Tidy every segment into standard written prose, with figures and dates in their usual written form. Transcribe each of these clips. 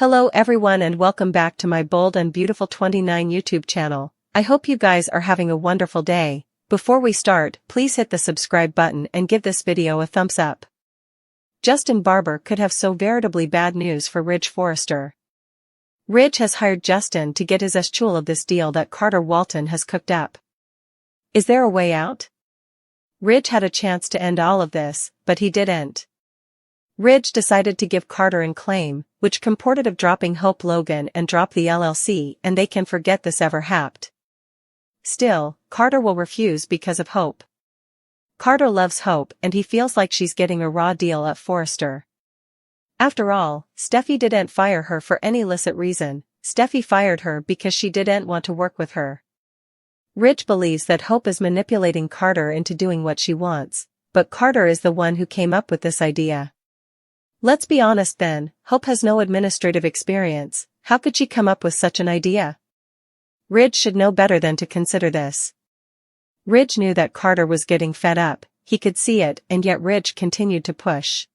Hello everyone and welcome back to my Bold and Beautiful 29 YouTube channel. I hope you guys are having a wonderful day. Before we start, please hit the subscribe button and give this video a thumbs up. Justin Barber could have so veritably bad news for Ridge Forrester. Ridge has hired Justin to get his share of this deal that Carter Walton has cooked up. Is there a way out? Ridge had a chance to end all of this, but he didn't. Ridge decided to give Carter an claim, which comported of dropping Hope Logan and drop the LLC, and they can forget this ever happened. Still, Carter will refuse because of Hope. Carter loves Hope and he feels like she's getting a raw deal at Forrester. After all, Steffi didn't fire her for any illicit reason. Steffi fired her because she didn't want to work with her. Ridge believes that Hope is manipulating Carter into doing what she wants, but Carter is the one who came up with this idea. Let's be honest then, Hope has no administrative experience. How could she come up with such an idea? Ridge should know better than to consider this. Ridge knew that Carter was getting fed up, he could see it, and yet Ridge continued to push.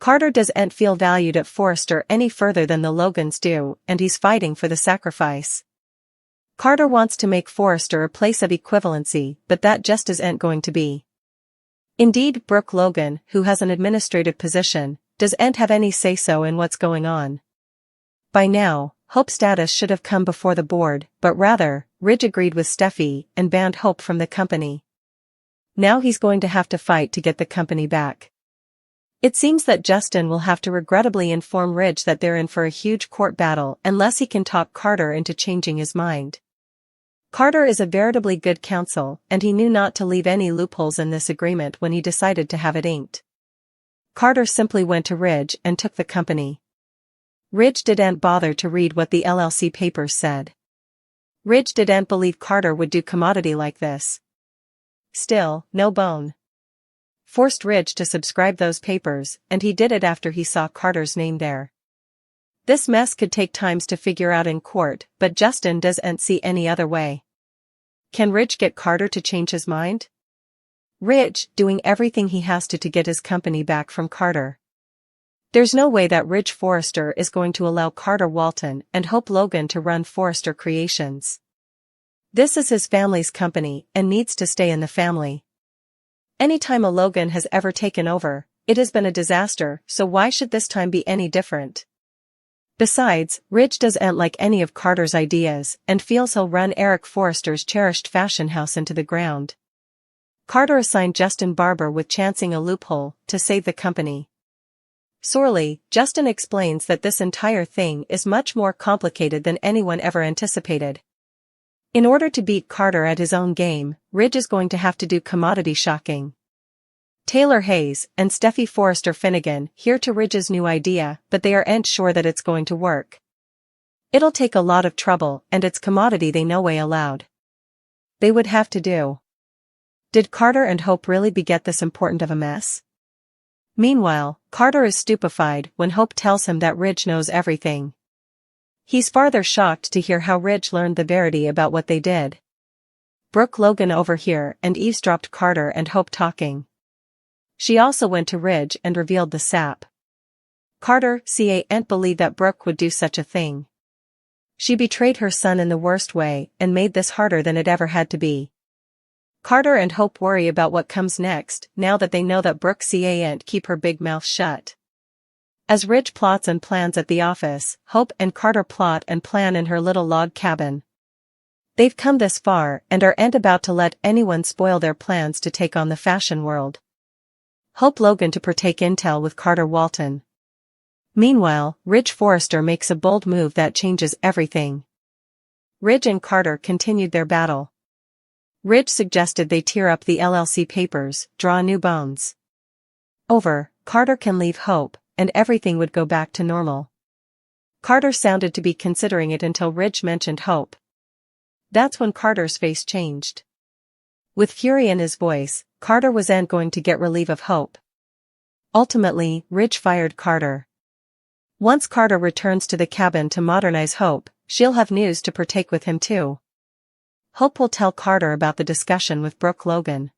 Carter doesn't feel valued at Forrester any further than the Logans do, and he's fighting for the sacrifice. Carter wants to make Forrester a place of equivalency, but that just isn't going to be. Indeed, Brooke Logan, who has an administrative position, doesn't have any say-so in what's going on. By now, Hope's status should have come before the board, but rather, Ridge agreed with Steffi and banned Hope from the company. Now he's going to have to fight to get the company back. It seems that Justin will have to regrettably inform Ridge that they're in for a huge court battle unless he can talk Carter into changing his mind. Carter is a veritably good counsel, and he knew not to leave any loopholes in this agreement when he decided to have it inked. Carter simply went to Ridge and took the company. Ridge didn't bother to read what the LLC papers said. Ridge didn't believe Carter would do commodity like this. Still, no bone. Forced Ridge to subscribe those papers, and he did it after he saw Carter's name there. This mess could take times to figure out in court, but Justin doesn't see any other way. Can Ridge get Carter to change his mind? Ridge, doing everything he has to get his company back from Carter. There's no way that Ridge Forrester is going to allow Carter Walton and Hope Logan to run Forrester Creations. This is his family's company and needs to stay in the family. Anytime a Logan has ever taken over, it has been a disaster, so why should this time be any different? Besides, Ridge doesn't like any of Carter's ideas and feels he'll run Eric Forrester's cherished fashion house into the ground. Carter assigned Justin Barber with chancing a loophole to save the company. Sorely, Justin explains that this entire thing is much more complicated than anyone ever anticipated. In order to beat Carter at his own game, Ridge is going to have to do commodity shocking. Taylor Hayes and Steffi Forrester Finnegan hear to Ridge's new idea, but they aren't sure that it's going to work. It'll take a lot of trouble, and it's commodity they no way allowed. They would have to do. Did Carter and Hope really beget this important of a mess? Meanwhile, Carter is stupefied when Hope tells him that Ridge knows everything. He's farther shocked to hear how Ridge learned the verity about what they did. Brooke Logan overheard and eavesdropped Carter and Hope talking. She also went to Ridge and revealed the sap. Carter can't believe that Brooke would do such a thing. She betrayed her son in the worst way and made this harder than it ever had to be. Carter and Hope worry about what comes next now that they know that Brooke can't keep her big mouth shut. As Ridge plots and plans at the office, Hope and Carter plot and plan in her little log cabin. They've come this far and aren't about to let anyone spoil their plans to take on the fashion world. Hope Logan to partake intel with Carter Walton. Meanwhile, Ridge Forrester makes a bold move that changes everything. Ridge and Carter continued their battle. Ridge suggested they tear up the LLC papers, draw new bones. Carter can leave Hope, and everything would go back to normal. Carter sounded to be considering it until Ridge mentioned Hope. That's when Carter's face changed. With fury in his voice, Carter wasn't going to get relief of Hope. Ultimately, Ridge fired Carter. Once Carter returns to the cabin to modernize Hope, she'll have news to partake with him too. Hope will tell Carter about the discussion with Brooke Logan.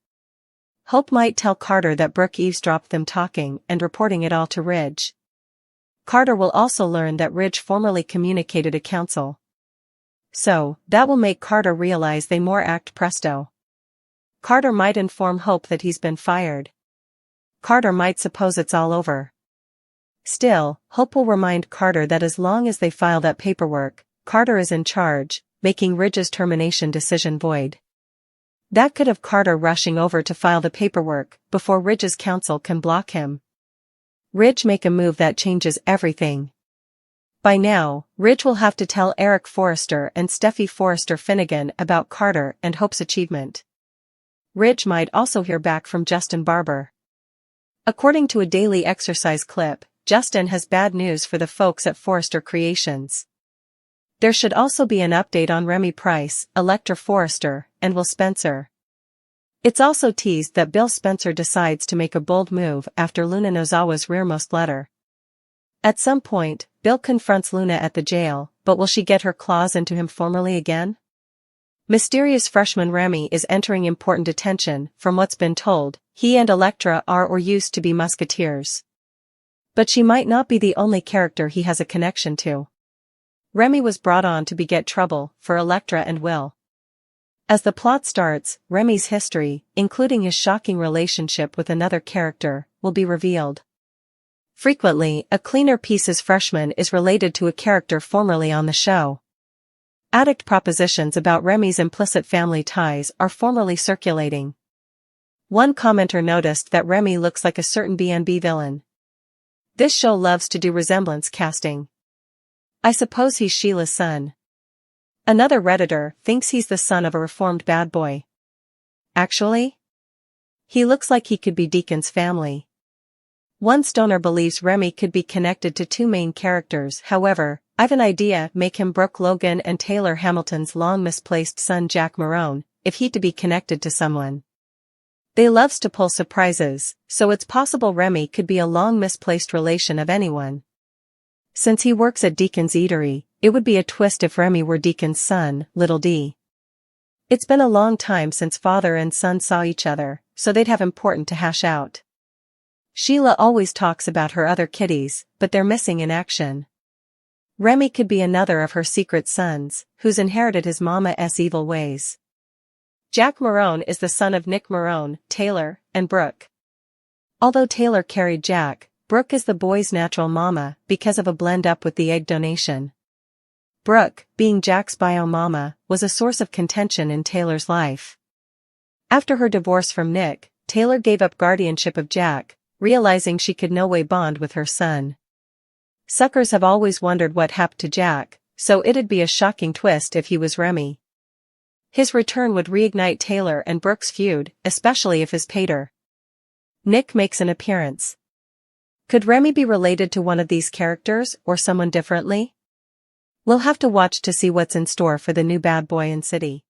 Hope might tell Carter that Brooke eavesdropped them talking and reporting it all to Ridge. Carter will also learn that Ridge formerly communicated a counsel. So, that will make Carter realize they more act presto. Carter might inform Hope that he's been fired. Carter might suppose it's all over. Still, Hope will remind Carter that as long as they file that paperwork, Carter is in charge, making Ridge's termination decision void. That could have Carter rushing over to file the paperwork before Ridge's counsel can block him. Ridge make a move that changes everything. By now, Ridge will have to tell Eric Forrester and Steffi Forrester Finnegan about Carter and Hope's achievement. Ridge might also hear back from Justin Barber. According to a daily exercise clip, Justin has bad news for the folks at Forrester Creations. There should also be an update on Remy Price, Electra Forrester, and Will Spencer. It's also teased that Bill Spencer decides to make a bold move after Luna Nozawa's rearmost letter. At some point, Bill confronts Luna at the jail, but will she get her claws into him formally again? Mysterious freshman Remy is entering important detention. From what's been told, he and Electra are or used to be musketeers. But she might not be the only character he has a connection to. Remy was brought on to beget trouble for Electra and Will. As the plot starts, Remy's history, including his shocking relationship with another character, will be revealed. Frequently, a cleaner piece's freshman is related to a character formerly on the show. Addict propositions about Remy's implicit family ties are formerly circulating. One commenter noticed that Remy looks like a certain B&B villain. This show loves to do resemblance casting. I suppose he's Sheila's son. Another Redditor thinks he's the son of a reformed bad boy. Actually, he looks like he could be Deacon's family. One stoner believes Remy could be connected to two main characters. However, I've an idea: make him Brooke Logan and Taylor Hamilton's long misplaced son Jack Marone, if he to be connected to someone. They loves to pull surprises, so it's possible Remy could be a long misplaced relation of anyone. Since he works at Deacon's Eatery, it would be a twist if Remy were Deacon's son, Little D. It's been a long time since father and son saw each other, so they'd have important to hash out. Sheila always talks about her other kiddies, but they're missing in action. Remy could be another of her secret sons, who's inherited his mama's evil ways. Jack Marone is the son of Nick Marone, Taylor, and Brooke. Although Taylor carried Jack, Brooke is the boy's natural mama because of a blend-up with the egg donation. Brooke, being Jack's bio mama, was a source of contention in Taylor's life. After her divorce from Nick, Taylor gave up guardianship of Jack, realizing she could no way bond with her son. Suckers have always wondered what happened to Jack, so it'd be a shocking twist if he was Remy. His return would reignite Taylor and Brooke's feud, especially if his pater Nick makes an appearance. Could Remy be related to one of these characters, or someone differently? We'll have to watch to see what's in store for the new bad boy in City.